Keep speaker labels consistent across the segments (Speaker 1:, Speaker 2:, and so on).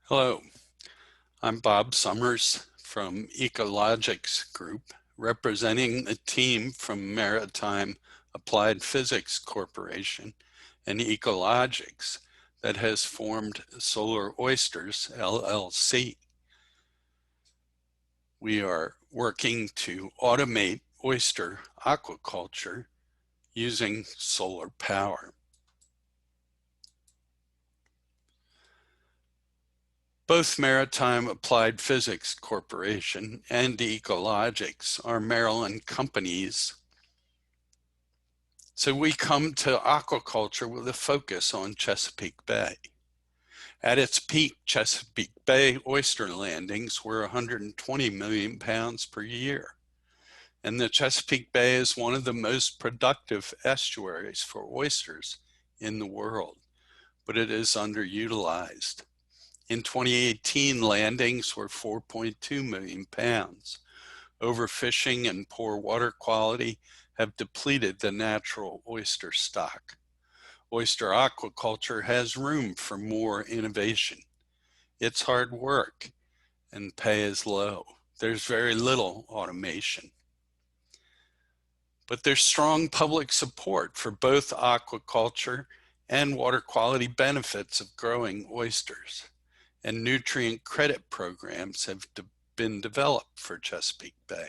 Speaker 1: Hello, I'm Bob Summers from Ecologics Group, representing the team from Maritime Applied Physics Corporation and Ecologics that has formed Solar Oysters, LLC. We are working to automate oyster aquaculture using solar power. Both Maritime Applied Physics Corporation and Ecologics are Maryland companies. So we come to aquaculture with a focus on Chesapeake Bay. At its peak, Chesapeake Bay oyster landings were 120 million pounds per year. And the Chesapeake Bay is one of the most productive estuaries for oysters in the world, but it is underutilized. In 2018, landings were 4.2 million pounds. Overfishing and poor water quality have depleted the natural oyster stock. Oyster aquaculture has room for more innovation. It's hard work and pay is low. There's very little automation. But there's strong public support for both aquaculture and water quality benefits of growing oysters, and nutrient credit programs have been developed for Chesapeake Bay.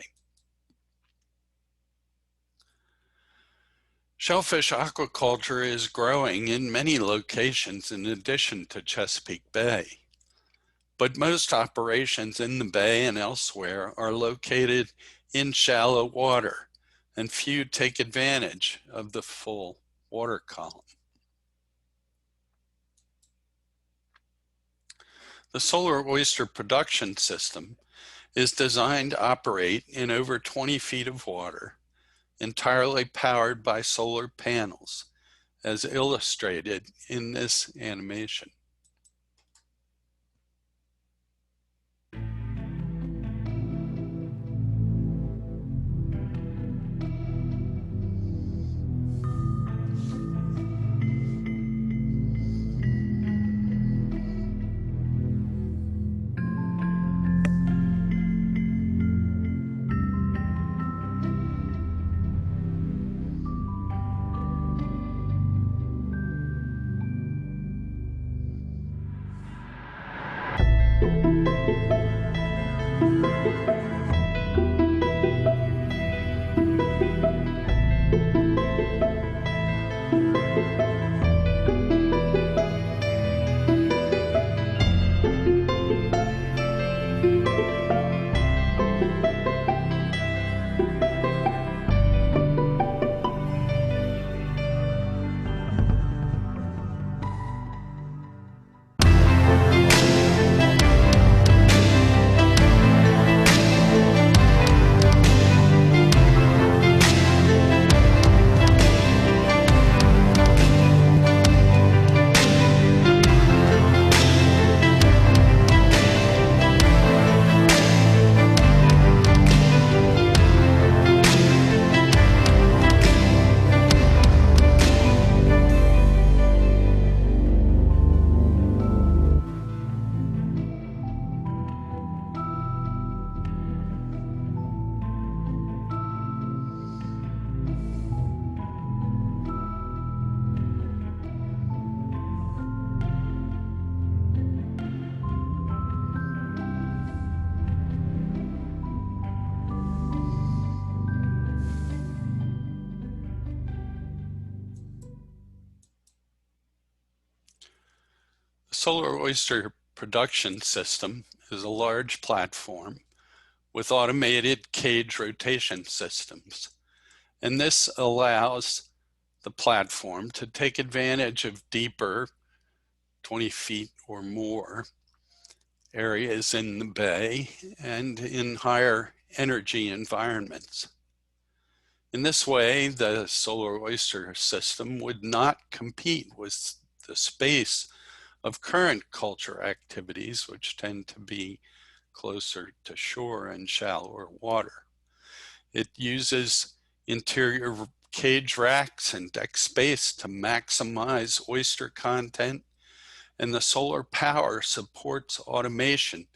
Speaker 1: Shellfish aquaculture is growing in many locations in addition to Chesapeake Bay, but most operations in the bay and elsewhere are located in shallow water, and few take advantage of the full water column. The Solar Oyster Production System is designed to operate in over 20 feet of water, entirely powered by solar panels, as illustrated in this animation. The Solar Oyster Production System is a large platform with automated cage rotation systems, and this allows the platform to take advantage of deeper, 20 feet or more, areas in the bay and in higher energy environments. In this way, the Solar Oyster system would not compete with the space of current culture activities, which tend to be closer to shore and shallower water. It uses interior cage racks and deck space to maximize oyster content and the solar power supports automation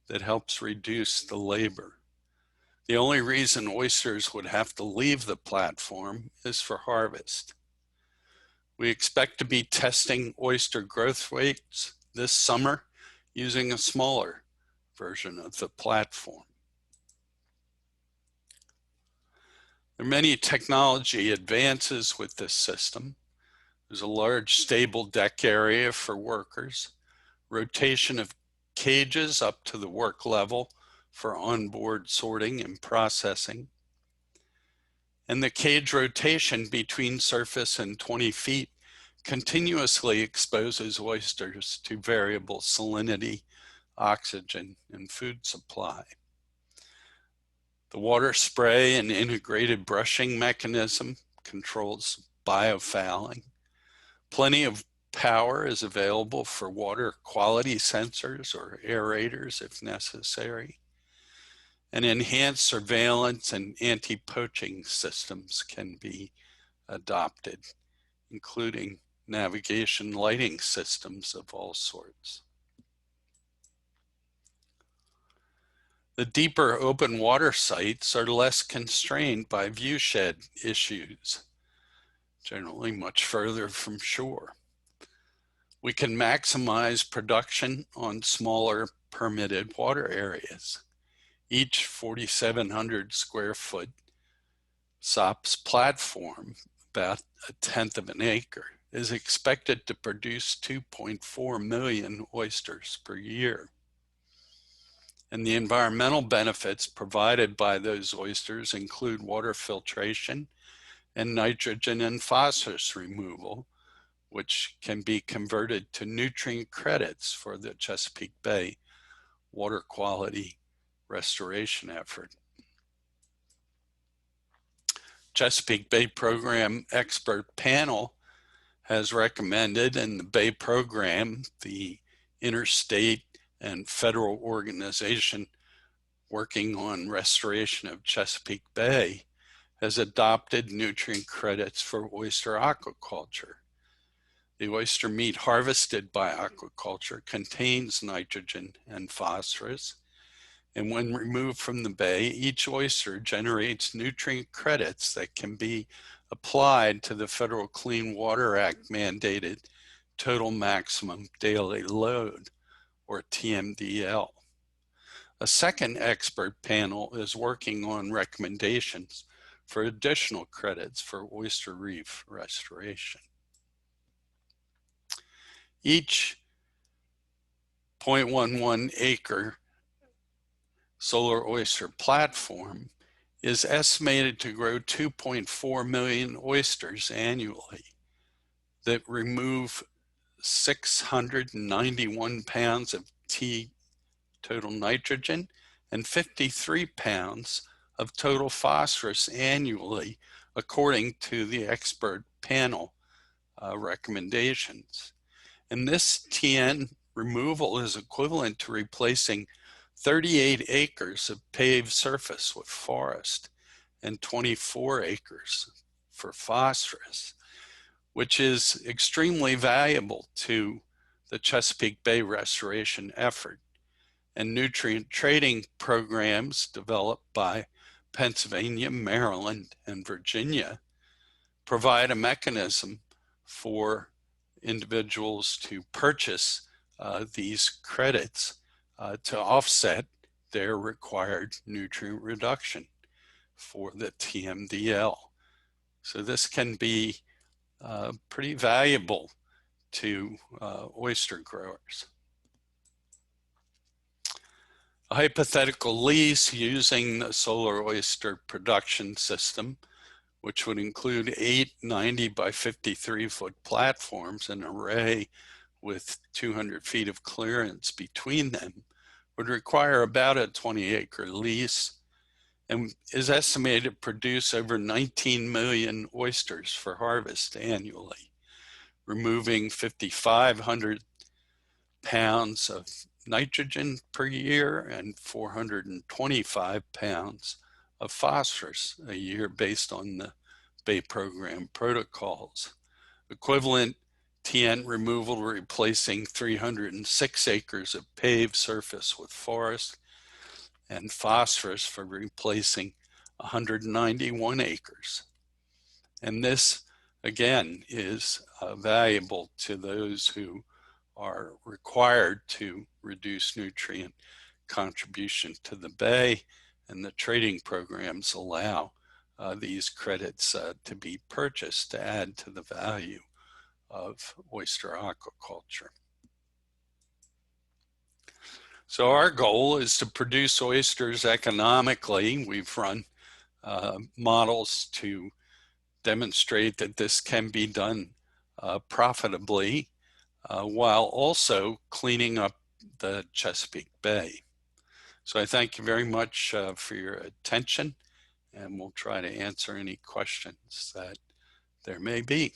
Speaker 1: that helps reduce the labor. The only reason oysters would have to leave the platform is for harvest. We expect to be testing oyster growth rates this summer using a smaller version of the platform. There are many technology advances with this system. There's a large stable deck area for workers, rotation of cages up to the work level for onboard sorting and processing, and the cage rotation between surface and 20 feet continuously exposes oysters to variable salinity, oxygen, and food supply. The water spray and integrated brushing mechanism controls biofouling. Plenty of power is available for water quality sensors or aerators if necessary. And enhanced surveillance and anti-poaching systems can be adopted, including navigation lighting systems of all sorts. The deeper open water sites are less constrained by viewshed issues, generally much further from shore. We can maximize production on smaller permitted water areas. Each 4,700 square foot SOPS platform, about 1/10 of an acre, is expected to produce 2.4 million oysters per year. And the environmental benefits provided by those oysters include water filtration and nitrogen and phosphorus removal, which can be converted to nutrient credits for the Chesapeake Bay water quality restoration effort. Chesapeake Bay Program expert panel has recommended, and the Bay Program, the interstate and federal organization working on restoration of Chesapeake Bay, has adopted nutrient credits for oyster aquaculture. The oyster meat harvested by aquaculture contains nitrogen and phosphorus, and when removed from the bay, each oyster generates nutrient credits that can be applied to the Federal Clean Water Act mandated total maximum daily load, or TMDL. A second expert panel is working on recommendations for additional credits for oyster reef restoration. Each 0.11 acre solar oyster platform is estimated to grow 2.4 million oysters annually that remove 691 pounds of total nitrogen and 53 pounds of total phosphorus annually, according to the expert panel recommendations. And this TN removal is equivalent to replacing 38 acres of paved surface with forest and 24 acres for phosphorus, which is extremely valuable to the Chesapeake Bay restoration effort. And nutrient trading programs developed by Pennsylvania, Maryland, and Virginia provide a mechanism for individuals to purchase these credits to offset their required nutrient reduction for the TMDL. So this can be pretty valuable to oyster growers. A hypothetical lease using the Solar Oyster Production System, which would include 8 90 by 53 foot platforms, an array with 200 feet of clearance between them, would require about a 20-acre lease and is estimated to produce over 19 million oysters for harvest annually, removing 5,500 pounds of nitrogen per year and 425 pounds of phosphorus a year based on the Bay Program protocols. Equivalent TN removal, replacing 306 acres of paved surface with forest, and phosphorus for replacing 191 acres. And this, again, is valuable to those who are required to reduce nutrient contribution to the bay, and the trading programs allow these credits to be purchased to add to the value of oyster aquaculture. So our goal is to produce oysters economically. We've run models to demonstrate that this can be done profitably while also cleaning up the Chesapeake Bay. So I thank you very much for your attention, and we'll try to answer any questions that there may be.